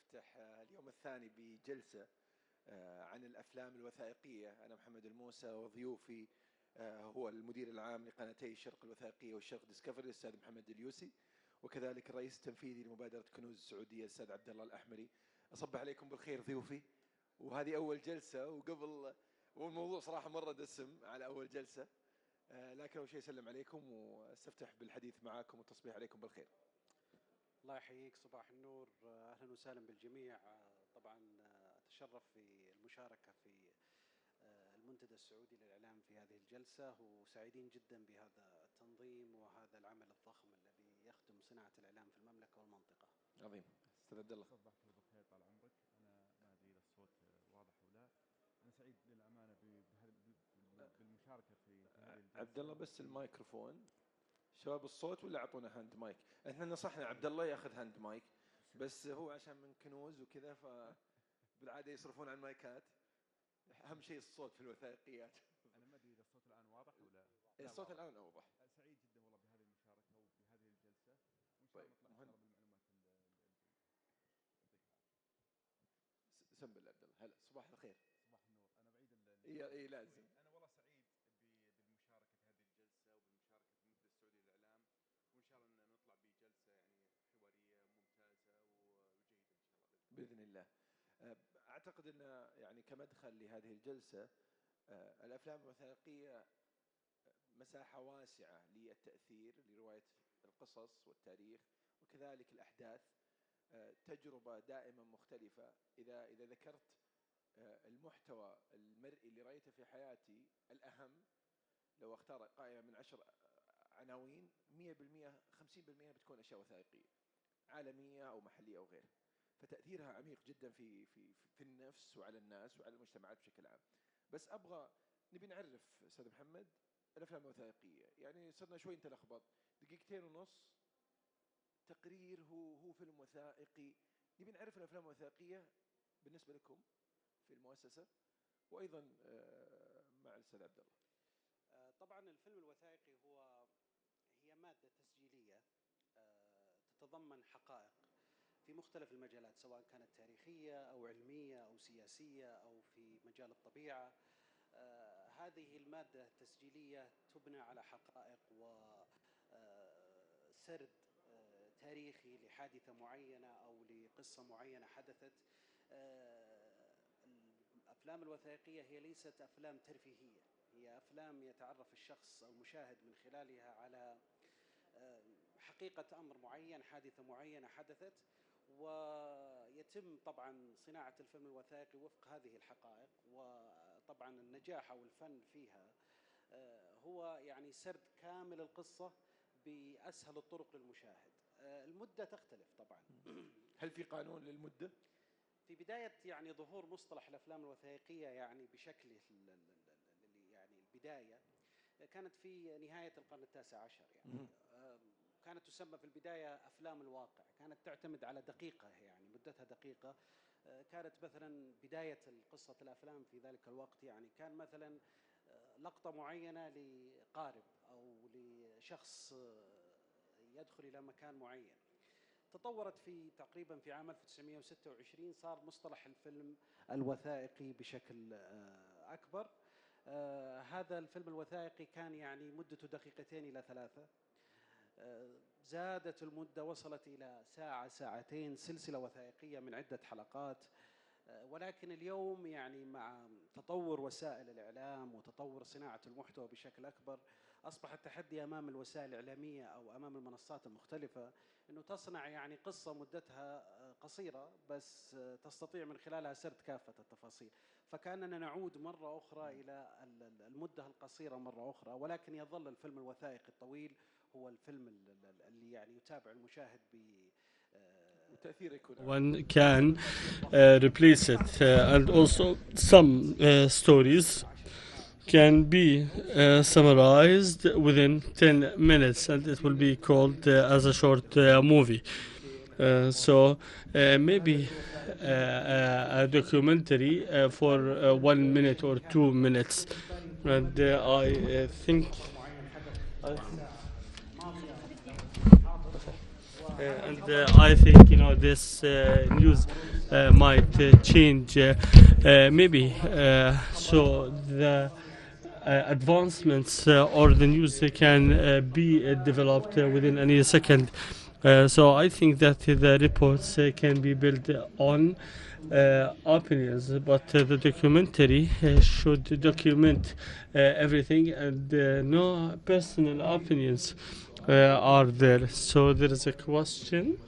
نفتح اليوم الثاني بجلسة عن الأفلام الوثائقية. أنا محمد الموسى وضيوفي هو المدير العام لقناتي الشرق الوثائقية والشرق ديسكفري الأستاذ محمد اليوسي، وكذلك الرئيس التنفيذي لمبادرة كنوز السعودية الأستاذ عبد الله الأحمري. أصبح عليكم بالخير ضيوفي، وهذه أول جلسة والموضوع صراحة مرة دسم على أول جلسة، لكن أول شيء أسلم عليكم واستفتح بالحديث معاكم والتصبيح عليكم بالخير. الله يحييك، صباح النور، أهلا وسهلا بالجميع. طبعا أتشرف في المشاركة في المنتدى السعودي للإعلام في هذه الجلسة، وسعيدين جدا بهذا التنظيم وهذا العمل الضخم الذي يخدم صناعة الإعلام في المملكة والمنطقة. عظيم. أستاذ عبد الله. صباحك بالخير، طال عمرك. أنا ما أدري إذا الصوت واضح ولا. أنا سعيد للأمانة بالمشاركة في هذه الجلسة. عبد الله بس الميكروفون، شباب الصوت ولا أعطونا هاند مايك؟ إحنا نصحنا عبد الله يأخذ هاند مايك، بس هو عشان من كنوز وكذا فبالعادة يصرفون عن المايكات. أهم شيء الصوت في الوثائقيات. أنا ما أدري إذا الصوت الآن واضح ولا. الصوت الآن أوضح. سعيد جدا والله بهذه المشاركة وبهذه الجلسة، وإن شاء الله نطلع بالمعلومات سنبل عبد الله. هلا، صباح الخير. صباح النور. أنا بعيد إيه لازم. أنا والله سعيد بالمشاركة في هذه الجلسة وبالمشاركة في المنتدى السعودي للإعلام، وإن شاء الله نطلع بجلسة يعني حوارية ممتازة وجيدة إن شاء الله بإذن الله. أعتقد أن يعني كمدخل لهذه الجلسة الأفلام الوثائقية مساحة واسعة للتأثير لرواية القصص والتاريخ وكذلك الأحداث، تجربة دائما مختلفة. إذا ذكرت المحتوى المرئي اللي رأيته في حياتي الأهم، لو اختار قائمة من 10 عناوين 100% 50% بتكون أشياء وثائقية عالمية أو محلية أو غيره، فتأثيرها عميق جدا في النفس وعلى الناس وعلى المجتمعات بشكل عام. بس نبي نعرف أستاذ محمد الأفلام الوثائقية. يعني صرنا شوي نتلخبط، 2.5 دقيقة تقرير هو فيلم وثائقي. نبي نعرف الأفلام الوثائقية بالنسبة لكم في المؤسسة، وأيضا مع الأستاذ عبد الله. طبعا الفيلم الوثائقي هي مادة تسجيلية تتضمن حقائق في مختلف المجالات، سواء كانت تاريخية أو علمية أو سياسية أو في مجال الطبيعة. هذه المادة التسجيلية تبنى على حقائق وسرد تاريخي لحادثة معينة أو لقصة معينة حدثت. الأفلام الوثائقية هي ليست أفلام ترفيهية، هي أفلام يتعرف الشخص أو المشاهد من خلالها على حقيقة أمر معين، حادثة معينة حدثت، ويتم طبعا صناعة الفيلم الوثائقي وفق هذه الحقائق. وطبعا النجاح أو الفن فيها هو يعني سرد كامل القصة بأسهل الطرق للمشاهد. المدة تختلف طبعا. هل في قانون للمدة؟ في بداية يعني ظهور مصطلح الأفلام الوثائقية يعني بشكل يعني البداية كانت في نهاية القرن التاسع عشر، يعني كانت تسمى في البداية أفلام الواقع، كانت تعتمد على دقيقة، يعني مدتها دقيقة. كانت مثلا بداية قصة الأفلام في ذلك الوقت يعني كان مثلا لقطة معينة لقارب أو لشخص يدخل إلى مكان معين. تطورت تقريبا في عام 1926 صار مصطلح الفيلم الوثائقي بشكل أكبر. هذا الفيلم الوثائقي كان يعني مدته 2 إلى 3 دقائق. زادت المدة، وصلت إلى ساعة ساعتين، سلسلة وثائقية من عدة حلقات. ولكن اليوم يعني مع تطور وسائل الإعلام وتطور صناعة المحتوى بشكل أكبر، أصبح التحدي أمام الوسائل الإعلامية أو أمام المنصات المختلفة أنه تصنع يعني قصة مدتها قصيرة بس تستطيع من خلالها سرد كافة التفاصيل. فكأننا نعود مرة أخرى إلى المدة القصيرة مرة أخرى، ولكن يظل الفيلم الوثائقي الطويل هو الفيلم اللي يعني يتابع المشاهد one can replace it, and also some stories can be summarized within 10 minutes, and it will be called as a short movie. So maybe a documentary for 1 minute or 2 minutes, and I think and I think this news might change maybe so the advancements or the news can be developed within any second. So I think that the reports can be built on opinions, but the documentary should document everything, and no personal opinions are there. So there is a question,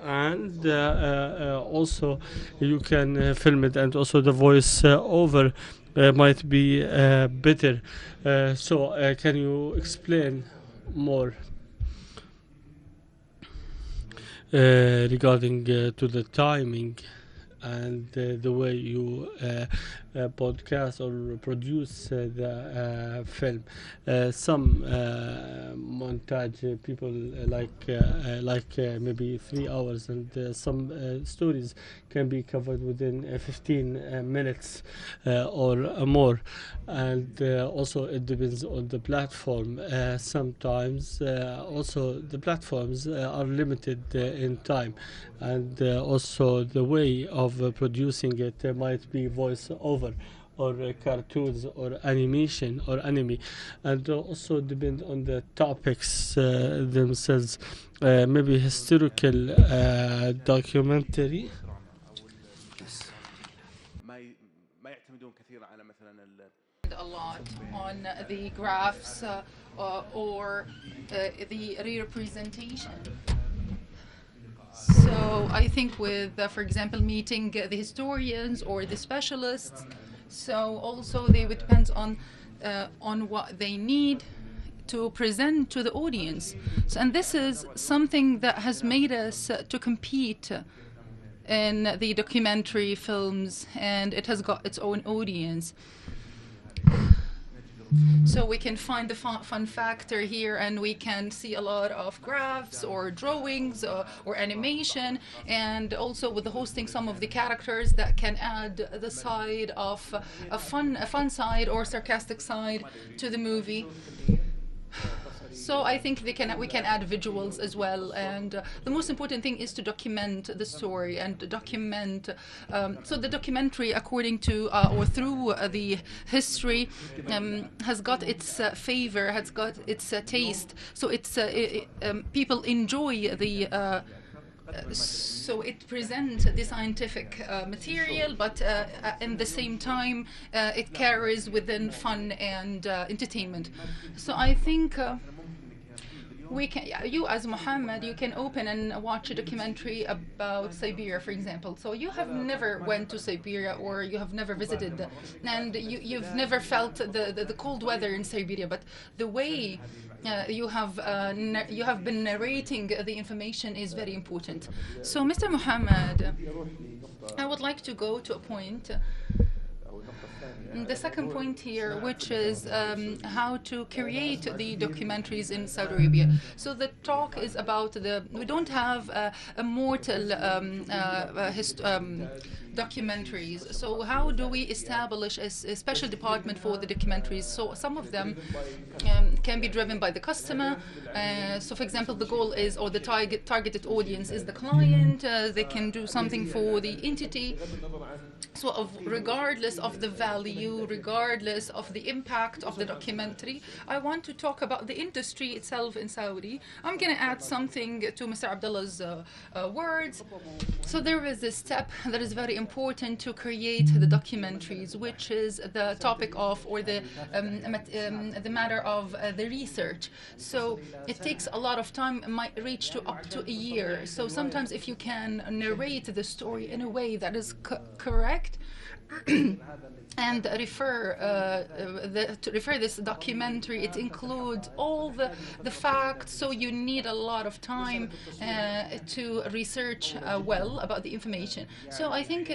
and also you can film it, and also the voice over might be better. So can you explain more regarding to the timing and the way you podcast or produce the film? Some montage people like maybe 3 hours, and some stories can be covered within 15 minutes or more, and also it depends on the platform. Sometimes also the platforms are limited in time, and also the way of producing it might be voice over or cartoons or animation or anime, and also depend on the topics themselves. Maybe historical documentary. ما يعتمدون كثيرا على مثلا a lot on the graphs or the representation. So I think with, for example, meeting the historians or the specialists, so also they would depend on what they need to present to the audience. So, and this is something that has made us to compete in the documentary films, and it has got its own audience. So we can find the fun factor here, and we can see a lot of graphs or drawings or animation, and also with the hosting some of the characters that can add the side of a fun side or sarcastic side to the movie. So I think we can add visuals as well, and the most important thing is to document the story and document. So the documentary, according to or through the history, has got its favor, has got its taste. So it's people enjoy the. So it presents the scientific material, but in the same time, it carries within fun and entertainment. So I think. We can, you as Muhammad, you can open and watch a documentary about Siberia, for example. So you have never went to Siberia, or you have never visited, and you've never felt the cold weather in Siberia. But the way you have been narrating the information is very important. So, Mr. Muhammad, I would like to go to a point. The second point here, which is how to create the documentaries in Saudi Arabia. So the talk is about we don't have a mortal documentaries. So how do we establish a special department for the documentaries? So some of them can be driven by the customer. So for example, the goal is, or the targeted audience is the client. They can do something for the entity. So regardless of the value, regardless of the impact of the documentary, I want to talk about the industry itself in Saudi. I'm going to add something to Mr. Abdullah's words. So there is a step that is very important to create the documentaries, which is the topic of, or the matter of the research. So it takes a lot of time, it might reach to up to a year. So sometimes if you can narrate the story in a way that is correct, and refer this documentary, it includes all the facts, so you need a lot of time to research well about the information. So I think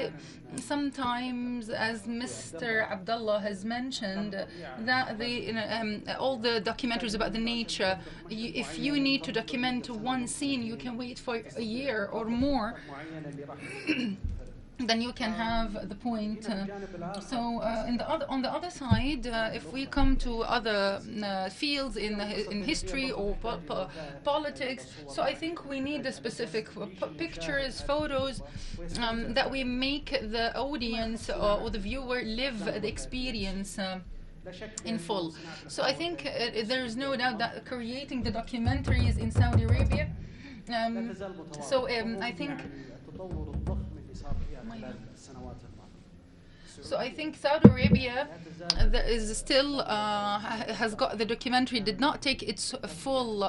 sometimes, as Mr. Abdullah has mentioned, that all the documentaries about the nature, if you need to document one scene, you can wait for a year or more. then you can have the point. So on the other side, if we come to other fields in history or politics, so I think we need the specific pictures, photos, that we make the audience or the viewer live the experience in full. So I think there is no doubt that creating the documentaries in Saudi Arabia, I think So I think Saudi Arabia is still has got the documentary did not take its full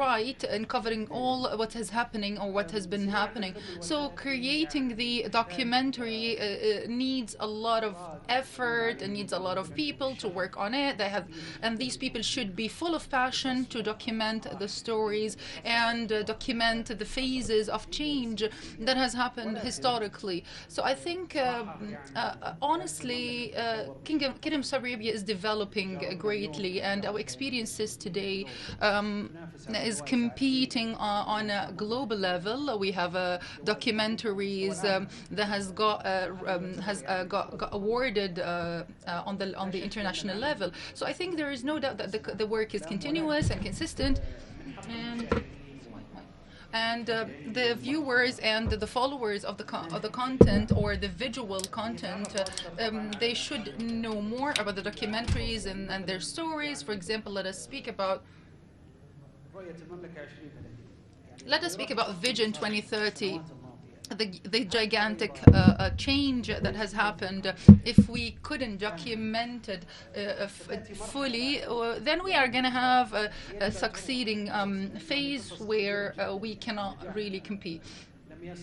right in covering all what is happening or what has been happening. So creating the documentary needs a lot of effort and needs a lot of people to work on it. And these people should be full of passion to document the stories and document the phases of change that has happened historically. So I think honestly, Kingdom of Saudi Arabia is developing greatly, and our experiences today is competing on a global level. We have documentaries that has got awarded on the international level. So I think there is no doubt that the work is continuous and consistent, and the viewers and the followers of the content or the visual content, they should know more about the documentaries and their stories. For example, let us speak about Vision 2030. The gigantic change that has happened. If we couldn't document it fully, then we are going to have a succeeding phase where we cannot really compete.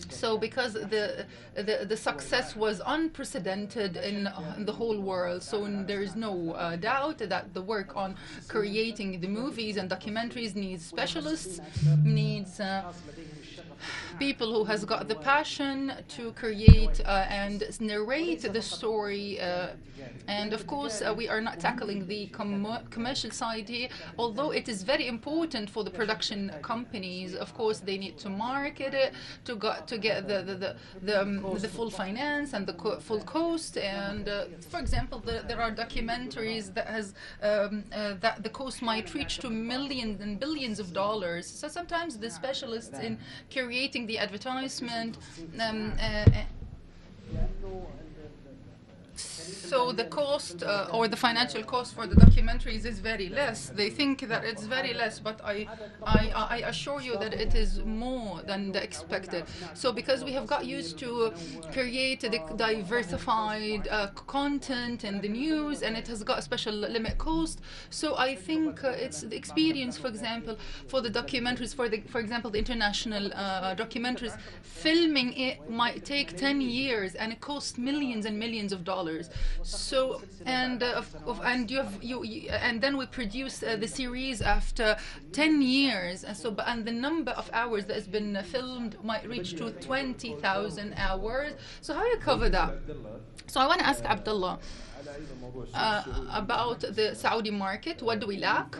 So because the success was unprecedented in the whole world, so there is no doubt that the work on creating the movies and documentaries needs specialists, needs people who has got the passion to create and narrate the story. And of course, we are not tackling the commercial side here, although it is very important for the production companies. Of course, they need to market it to get the full finance and the full cost. And for example, there are documentaries that has that the cost might reach to millions and billions of dollars. So sometimes the specialists in creating the advertisement, so the cost or the financial cost for the documentaries is very less. They think that it's very less, but I assure you that it is more than the expected. So because we have got used to create the diversified content in the news, and it has got a special limit cost. So I think it's the experience, for example, for the documentaries, for example, the international documentaries, filming it might take 10 years, and it costs millions and millions of dollars. So and then we produce the series after 10 years, and the number of hours that has been filmed might reach to 20,000 hours. So how do you cover that? So I want to ask Abdullah about the Saudi market. What do we lack?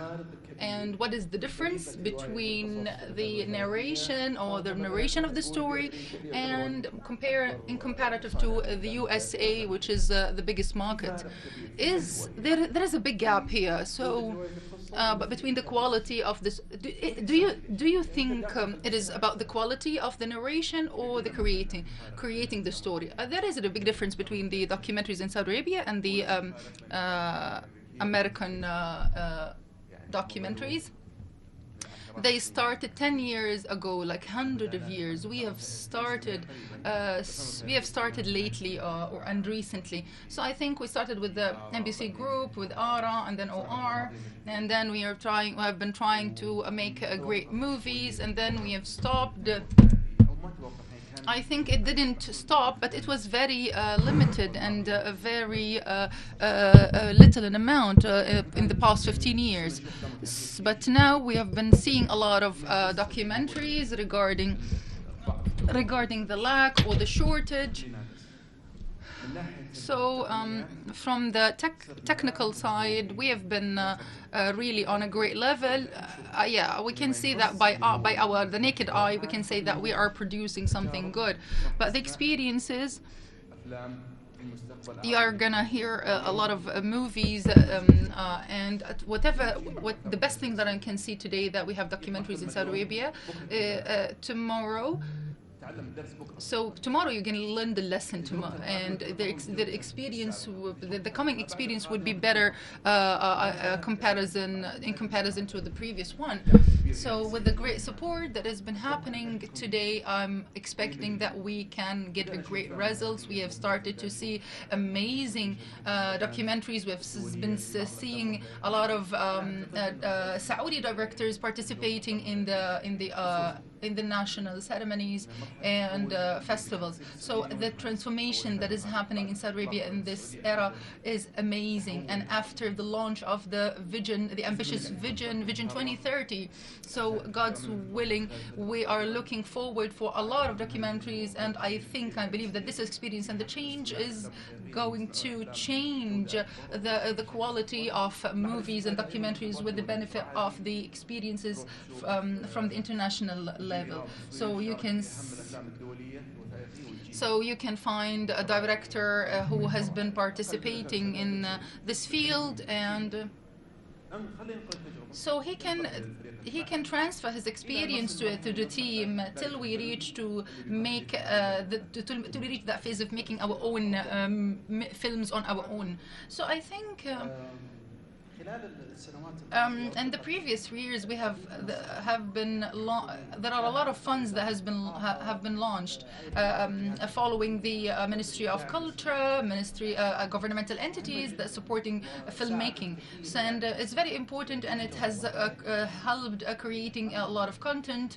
And what is the difference between the narration or the narration of the story and comparative to the USA, which is the biggest market? There is a big gap here. So but between the quality of this, do you think it is about the quality of the narration or the creating the story? There is a big difference between the documentaries in Saudi Arabia and the American documentaries. They started 10 years ago, like hundreds of years. We have started lately and recently. So I think we started with the NBC Group, with ARA, and then OR, and then we have been trying to make great movies, and then we have stopped. I think it didn't stop, but it was very limited and very little in amount in the past 15 years. But now we have been seeing a lot of documentaries regarding the lack or the shortage So from the technical side, we have been really on a great level. Yeah, we can see that by the naked eye, we can say that we are producing something good. But the experiences, you are gonna hear a lot of movies and what the best thing that I can see today, that we have documentaries in Saudi Arabia. Tomorrow, so tomorrow you're going to learn the lesson tomorrow, and the experience, the coming experience would be better in comparison to the previous one. So with the great support that has been happening today, I'm expecting that we can get great results. We have started to see amazing documentaries. We've been seeing a lot of Saudi directors participating in the national ceremonies and festivals. So the transformation that is happening in Saudi Arabia in this era is amazing. And after the launch of the vision, the ambitious Vision 2030, so God's willing, we are looking forward for a lot of documentaries, and I believe that this experience and the change is going to change the quality of movies and documentaries with the benefit of the experiences from the international level. So you can find a director who has been participating in this field, and so he can transfer his experience to the team till we reach to make to reach that phase of making our own films on our own. So I think. In the previous years, we there are a lot of funds that have been launched following the Ministry of Culture, governmental entities that supporting filmmaking. So, and it's very important, and it has helped creating a lot of content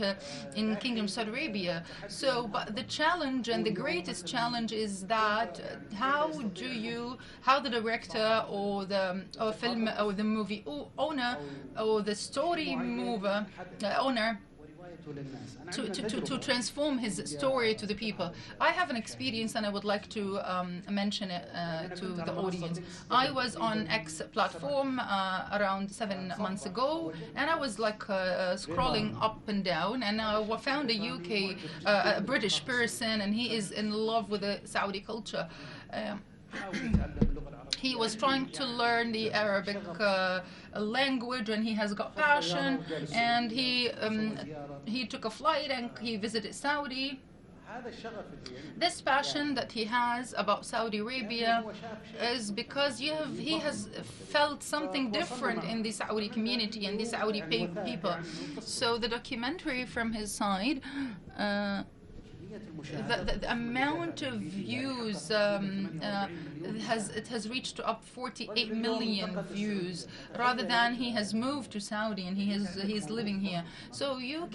in Kingdom Saudi Arabia. So, but the challenge, and the greatest challenge, is that how the director or the film or the movie owner or the story mover owner to transform his story to the people. I have an experience, and I would like to mention it to the audience. I was on X platform around 7 months ago, and I was like scrolling up and down, and I found a British person, and he is in love with the Saudi culture. He was trying to learn the Arabic language, and he has got passion, and he took a flight and he visited Saudi. This passion that he has about Saudi Arabia is because he has felt something different in the Saudi community and the Saudi people. So the documentary from his side, the amount of views has reached up 48 million views, rather than he has moved to Saudi and he's living here. So you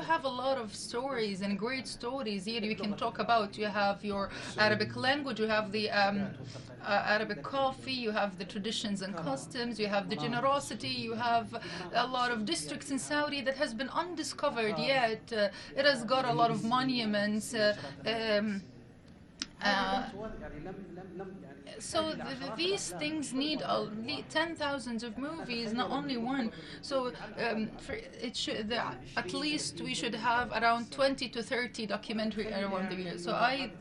have a lot of stories and great stories here you can talk about. You have your Arabic language, you have the Arabic coffee, you have the traditions and customs, you have the generosity, you have a lot of districts in Saudi that has been undiscovered yet. It has got a lot of monuments. So these things need 10,000 of movies, not only one. So at least we should have around 20 to 30 documentary around the year. So I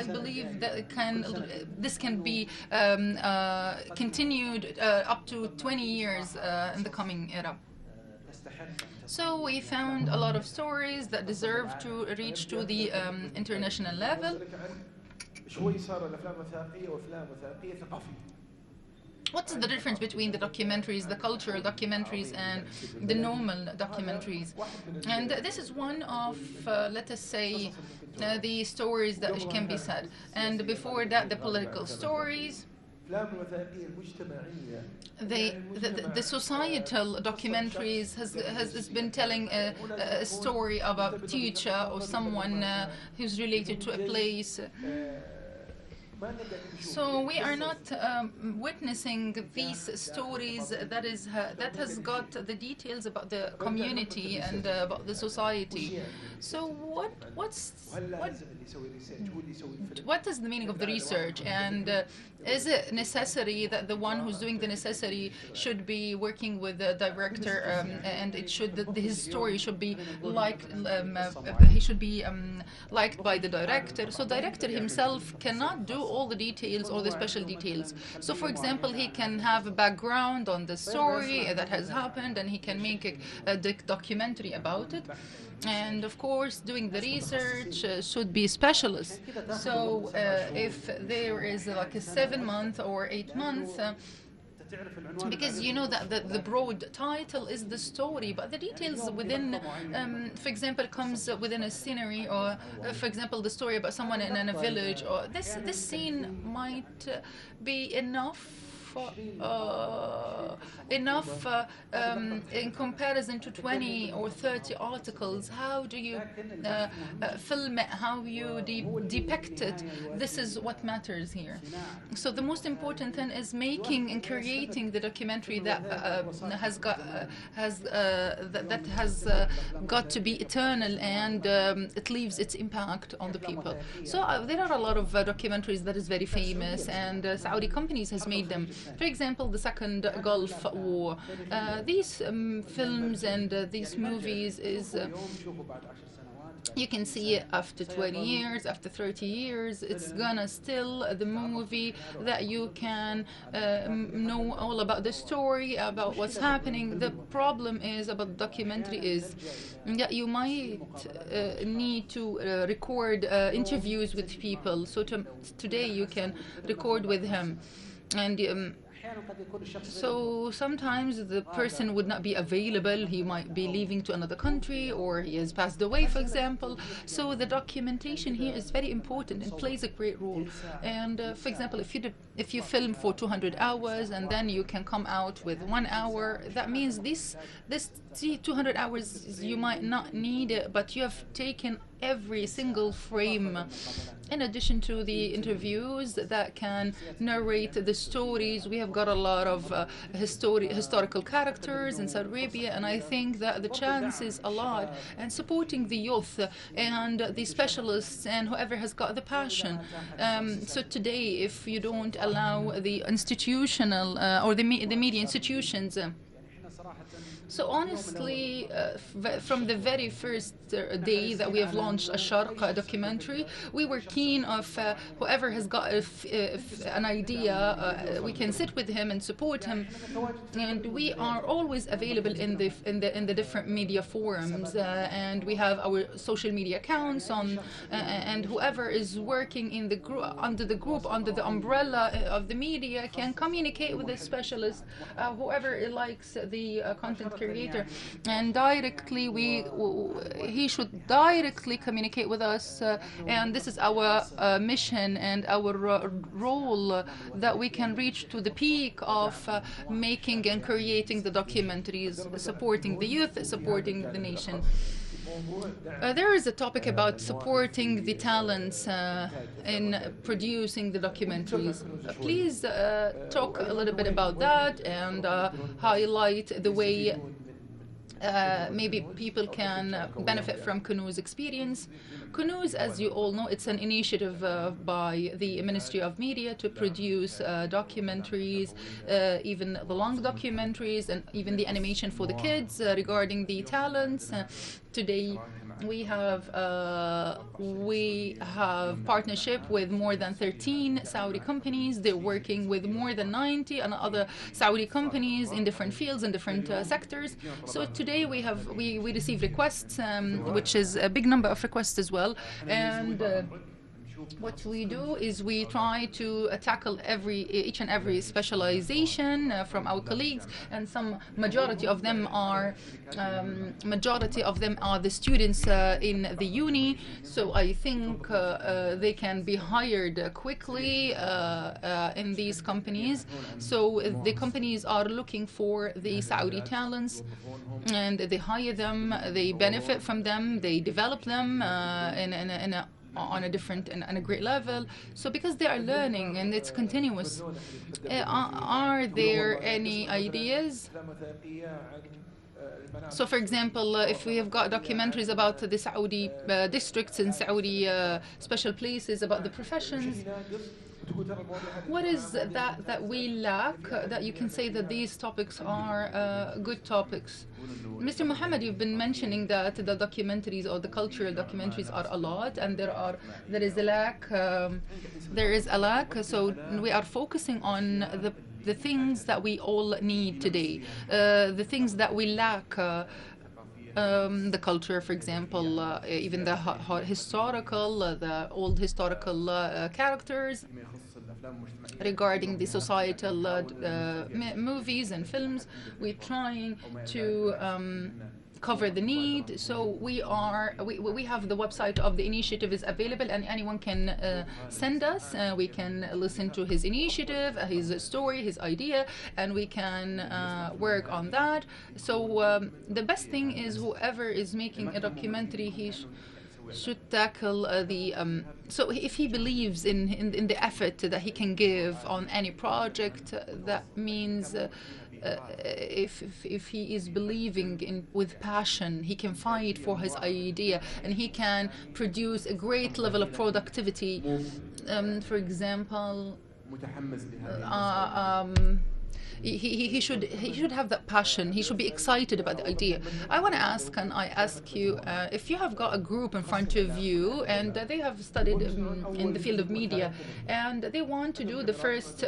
believe that this can be continued up to 20 years in the coming era. So we found a lot of stories that deserve to reach to the international level. What's the difference between the documentaries, the cultural documentaries, and the normal documentaries? And this is one of, let us say, the stories that can be said. And before that, the political stories. The societal documentaries has been telling a story about a teacher or someone who's related to a place. So we are not witnessing these stories that has got the details about the community and about the society. So what is the meaning of the research, and is it necessary that the one who's doing the necessary should be working with the director, and his story should be he should be liked by the director? So director himself cannot do all the details or the special details. So for example, he can have a background on the story that has happened, and he can make a documentary about it. And of course, doing the research should be specialists. So if there is like a 7-month or 8 month, because you know that the broad title is the story, but the details within, for example, comes within a scenery, or for example, the story about someone in a village, or this scene might be enough in comparison to 20 or 30 articles. How do you film it? How you depict it? This is what matters here. So the most important thing is making and creating the documentary that has got to be eternal, and it leaves its impact on the people. So there are a lot of documentaries that is very famous, and Saudi companies has made them. For example, the second Gulf War. These films and these movies is. You can see it after 20 years, after 30 years, it's gonna still the movie that you can know all about the story, about what's happening. The problem is about documentary is that you might need to record interviews with people. So today you can record with him. And so sometimes the person would not be available. He might be leaving to another country, or he has passed away, for example. So the documentation here is very important and plays a great role. And for example, if you film for 200 hours and then you can come out with 1 hour, that means this 200 hours you might not need it, but you have taken every single frame, in addition to the interviews that can narrate the stories. We have got a lot of historical characters in Saudi Arabia, and I think that the chance is a lot, and supporting the youth and the specialists and whoever has got the passion. So today, if you don't allow the institutional or the media institutions, so honestly, from the very first day that we have launched Sharq documentary, we were keen of whoever has got an idea, we can sit with him and support him, and we are always available in the different media forums, and we have our social media accounts on, and whoever is working in the group under the umbrella of the media can communicate with the specialist, whoever likes the content creator, and directly he should directly communicate with us, and this is our mission and our role, that we can reach to the peak of making and creating the documentaries, supporting the youth, supporting the nation. There is a topic about supporting the talents in producing the documentaries. Please talk a little bit about that, and highlight the way maybe people can benefit from Kunu's experience. Kunuz, as you all know, it's an initiative by the Ministry of Media to produce documentaries, even the long documentaries, and even the animation for the kids regarding the talents. Today we have partnership with more than 13 Saudi companies. They're working with more than 90 and other Saudi companies in different fields and different sectors. So today we receive requests, which is a big number of requests as well, and what we do is we try to tackle each and every specialization from our colleagues, and majority of them are the students in the uni. So I think they can be hired quickly in these companies. So the companies are looking for the Saudi talents, and they hire them, they benefit from them, they develop them in on a different and a great level. So because they are learning and it's continuous, are there any ideas? So, for example, if we have got documentaries about the Saudi districts and Saudi special places, about the professions, what is that we lack that you can say that these topics are good topics? Mr. Mohammed, you've been mentioning that the documentaries or the cultural documentaries are a lot, and there is a lack. There is a lack. So we are focusing on the things that we all need today, the things that we lack. The culture, for example, even the historical, the old historical characters, regarding the societal movies and films. We're trying to cover the need. So we have the website of the initiative is available, and anyone can send us. We can listen to his initiative, his story, his idea, and we can work on that. So the best thing is whoever is making a documentary, he should tackle so if he believes in the effort that he can give on any project, that means if he is believing with passion, he can fight for his idea and he can produce a great level of productivity. For example, he should have that passion. He should be excited about the idea. I want to ask, can I ask you, if you have got a group in front of you and they have studied in the field of media and they want to do the first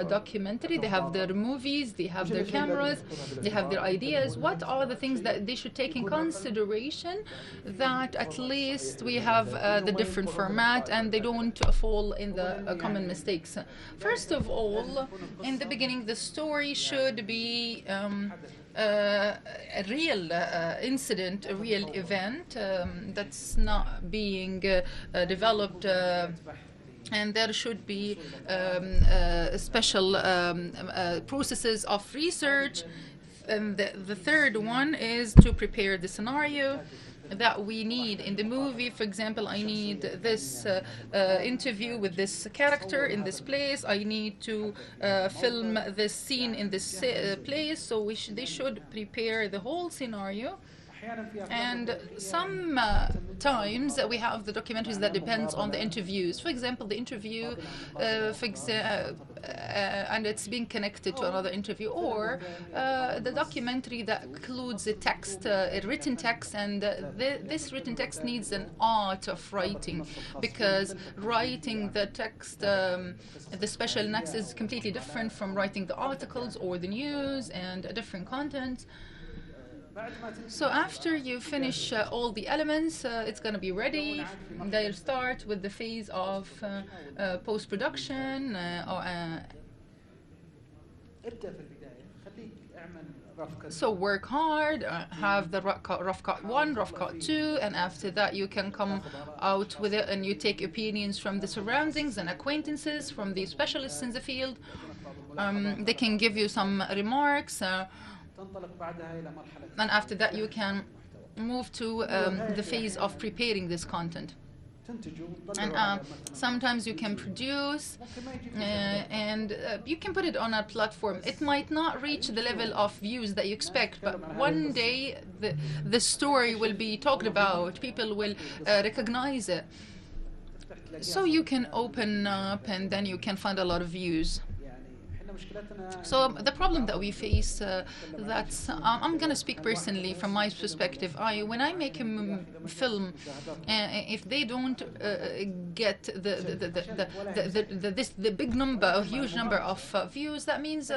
documentary, they have their movies, they have their cameras, they have their ideas, what are the things that they should take in consideration that at least we have the different format and they don't fall in the common mistakes? First of all, in the beginning, the story should be a real incident, a real event that's not being developed, and there should be special processes of research. And the third one is to prepare the scenario that we need in the movie. For example, I need this interview with this character in this place. I need to film this scene in this place. So they should prepare the whole scenario. And sometimes we have the documentaries that depends on the interviews. For example, the interview, and it's being connected to another interview, or the documentary that includes a text, a written text, and this written text needs an art of writing, because writing the text, the special next is completely different from writing the articles or the news and different content. So after you finish all the elements, it's going to be ready. They'll start with the phase of post-production. So work hard, have the rough cut 1, rough cut 2, and after that you can come out with it and you take opinions from the surroundings and acquaintances, from the specialists in the field. They can give you some remarks. And after that you can move to the phase of preparing this content. And sometimes you can produce and you can put it on a platform. It might not reach the level of views that you expect, but one day the story will be talked about. People will recognize it. So you can open up and then you can find a lot of views. So the problem that we face, that's I'm going to speak personally from my perspective. When I make a film, if they don't get the big number, a huge number of views, that means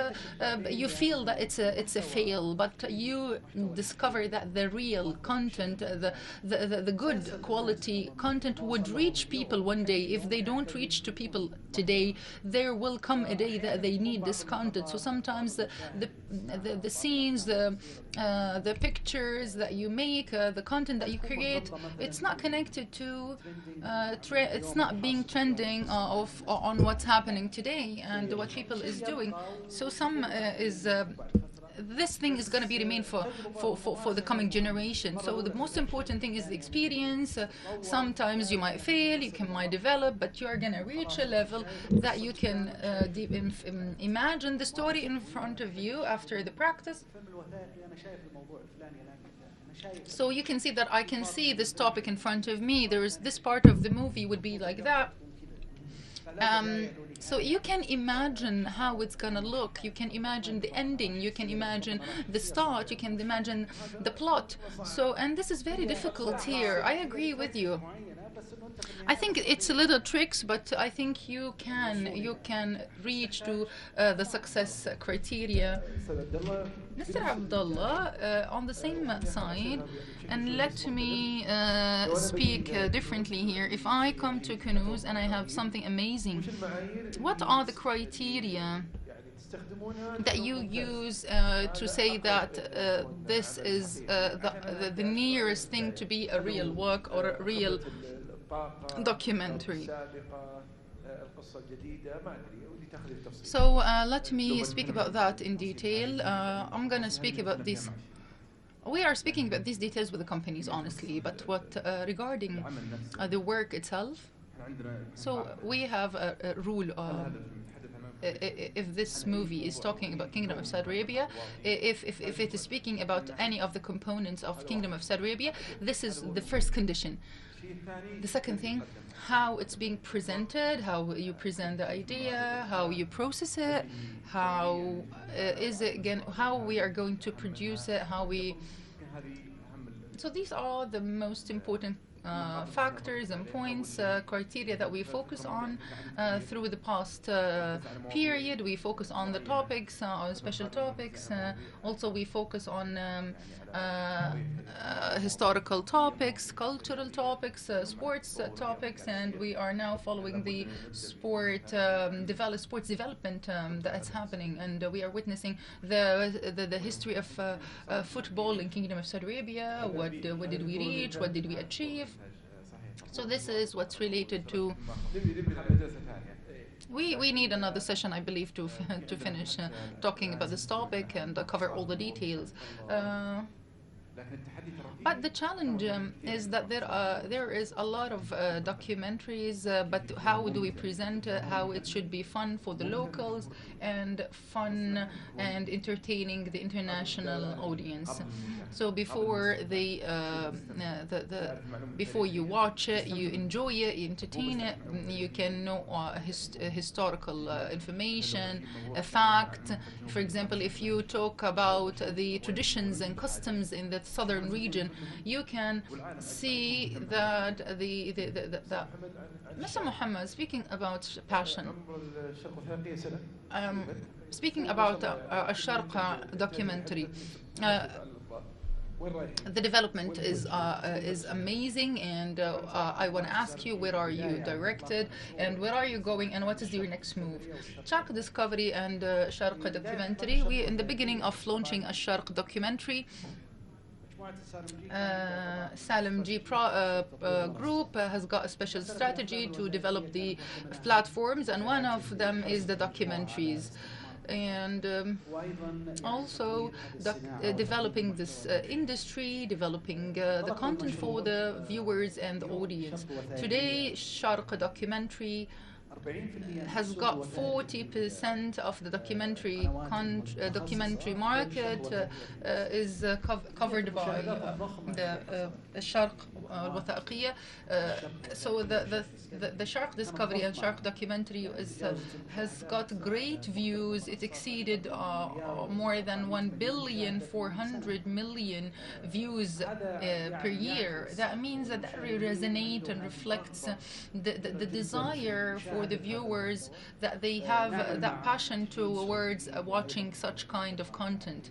you feel that it's a fail. But you discover that the real content, the good quality content would reach people one day. If they don't reach to people today, there will come a day that they need this content. So sometimes the scenes, the pictures that you make, the content that you create, it's not connected to, it's not being trending on what's happening today and what people is doing. So some is this thing is going to be remain for the coming generation. So the most important thing is the experience. Sometimes you might fail, might develop, but you are going to reach a level that you can imagine the story in front of you after the practice. So you can see that I can see this topic in front of me. There is this part of the movie would be like that. So you can imagine how it's gonna look. You can imagine the ending. You can imagine the start. You can imagine the plot. So, and this is very difficult here. I agree with you. I think it's a little tricks, but I think you can reach to the success criteria. Mr. Abdullah, on the same side, and let me speak differently here. If I come to Kunuz and I have something amazing, what are the criteria that you use to say that this is the nearest thing to be a real work or a real documentary? So let me speak about that in detail. I'm going to speak about this. We are speaking about these details with the companies, honestly, but what regarding the work itself, so we have a rule. If this movie is talking about Kingdom of Saudi Arabia, if it is speaking about any of the components of Kingdom of Saudi Arabia, this is the first condition. The second thing, how it's being presented, how you present the idea, how you process it, how is it again, how we are going to produce it, how we. So these are the most important factors and points, criteria that we focus on through the past period. We focus on the topics, on special topics. Also, we focus on historical topics, cultural topics, sports topics, and we are now following the sports development that's happening, and we are witnessing the history of football in Kingdom of Saudi Arabia. What did we reach? What did we achieve? So this is what's related to. We need another session, I believe, to finish talking about this topic and cover all the details. But the challenge is that there is a lot of documentaries, but how do we present it, how it should be fun for the locals and fun and entertaining the international audience. So before before you watch it, you enjoy it, you entertain it, you can know historical information, a fact. For example, if you talk about the traditions and customs in the southern region, you can see that Mr. Muhammad, speaking about passion, speaking about a Sharqa documentary, the development is amazing, and I want to ask you, where are you directed, and where are you going, and what is your next move? Sharq Discovery and Sharq Documentary. We, in the beginning of launching a Sharq documentary, Salam G group has got a special strategy to develop the platforms, and one of them is the documentaries. And also developing this industry, developing the content for the viewers and the audience. Today, Sharq Documentary has got 40% of the documentary market is covered by the Sharq al-Wathaqiyya. So the Sharq Discovery and Sharq Documentary has got great views. It exceeded more than 1,400,000,000 views per year. That means that resonates and reflects the desire for the viewers, that they have that passion towards watching such kind of content.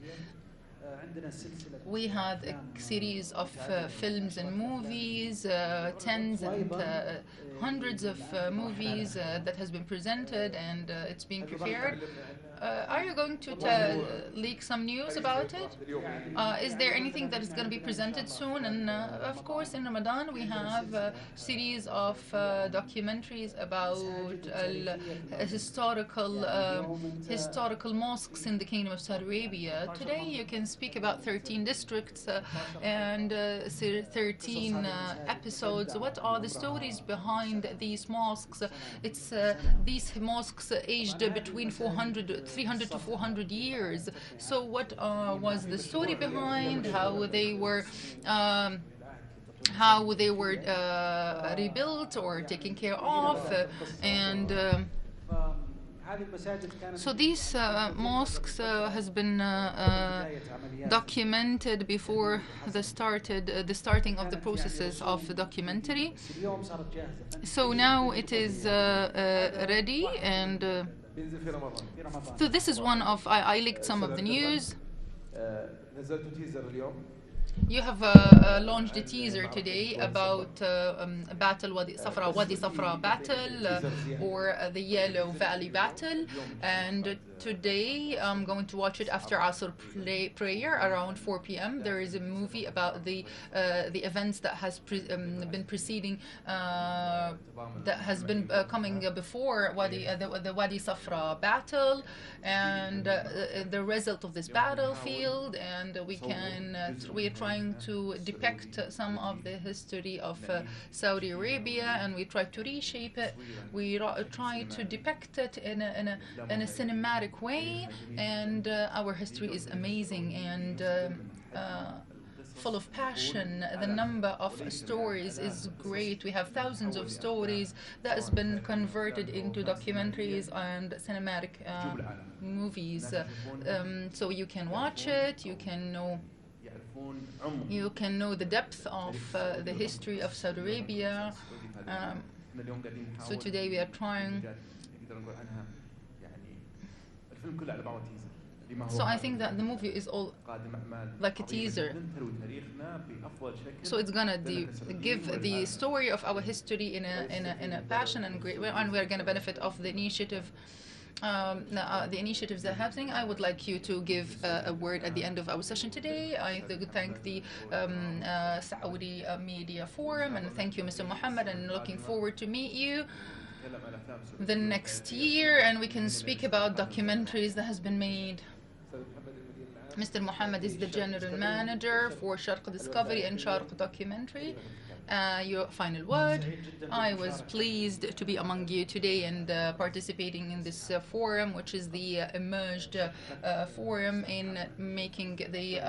We had a series of films and movies, tens and hundreds of movies that has been presented, and it's being prepared. Are you going to leak some news about it? Is there anything that is going to be presented soon? And of course, in Ramadan, we have a series of documentaries about historical mosques in the Kingdom of Saudi Arabia. Today, you can speak about 13 districts and 13 episodes. What are the stories behind these mosques? It's these mosques aged between 300 to 400 years. So what was the story behind how they were rebuilt or taken care of, and so these mosques has been documented before the starting of the processes of the documentary. So now it is ready, and so this is one of I leaked some of the news. You have launched a teaser today about Battle Wadi Safra battle, or the Yellow Valley battle, and today I'm going to watch it after Asr prayer around 4 p.m. There is a movie about the events that has been preceding that has been coming before the Wadi Safra battle, and the result of this battlefield, and we are trying to depict some of the history of Saudi Arabia, and we try to reshape it. We try to depict it in a cinematic way, and our history is amazing and full of passion. The number of stories is great. We have thousands of stories that has been converted into documentaries and cinematic movies. So you can watch it, you can know the depth of the history of Saudi Arabia. So today we are trying. So I think that the movie is all like a teaser. So it's gonna give the story of our history in a passion and great way, and we're gonna benefit of the initiative. The initiatives that are happening. I would like you to give a word at the end of our session today. I thank the Saudi Media Forum, and thank you, Mr. Mohammed, and looking forward to meet you the next year, and we can speak about documentaries that has been made. Mr. Mohammed is the General Manager for Sharq Discovery and Sharq Documentary. Your final word. I was pleased to be among you today and participating in this forum, which is the emerged forum in making the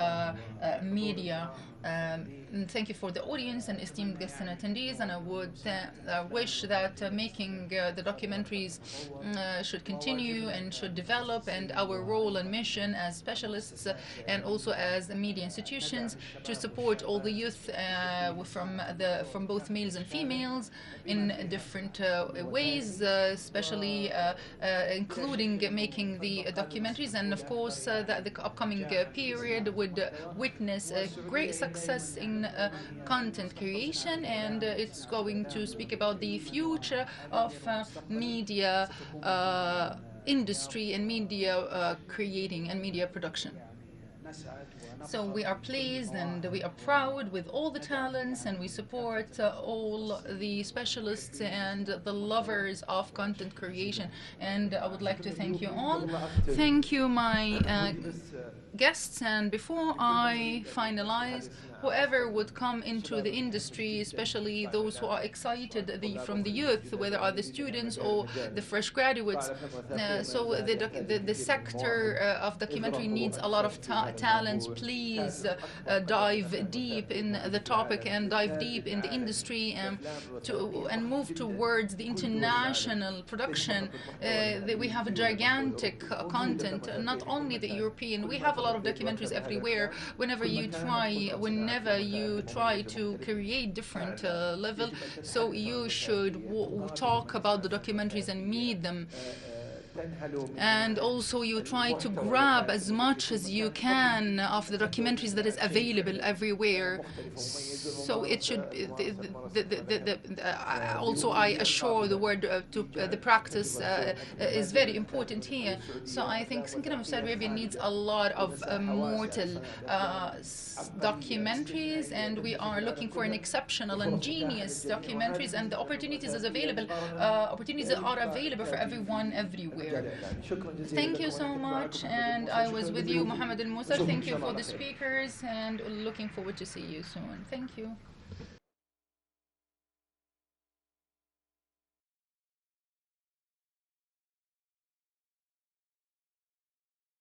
media. And thank you for the audience and esteemed guests and attendees, and I would wish that making the documentaries should continue and should develop, and our role and mission as specialists and also as media institutions to support all the youth from both males and females in different ways, especially including making the documentaries, and of course that the upcoming period would witness a great success in content creation, and it's going to speak about the future of media industry and media creating and media production. So we are pleased and we are proud with all the talents, and we support all the specialists and the lovers of content creation. And I would like to thank you all. Thank you, my guests. And before I finalize, whoever would come into the industry, especially those who are excited from the youth, whether are the students or the fresh graduates. So the sector of documentary needs a lot of talents. Please dive deep in the topic and dive deep in the industry and move towards the international production. We have a gigantic content, not only the European. We have a lot of documentaries everywhere. Whenever you try to create different level, so you should talk about the documentaries and meet them. And also you try to grab as much as you can of the documentaries that is available everywhere. So it should be also I assure the word the practice is very important here. So I think Kingdom of Saudi Arabia needs a lot of mortal documentaries, and we are looking for an exceptional and genius documentaries, and the opportunities are available for everyone everywhere. Thank you so much, and I was with you, Mohammed Al Musa. Thank you for the speakers, and looking forward to see you soon. Thank you.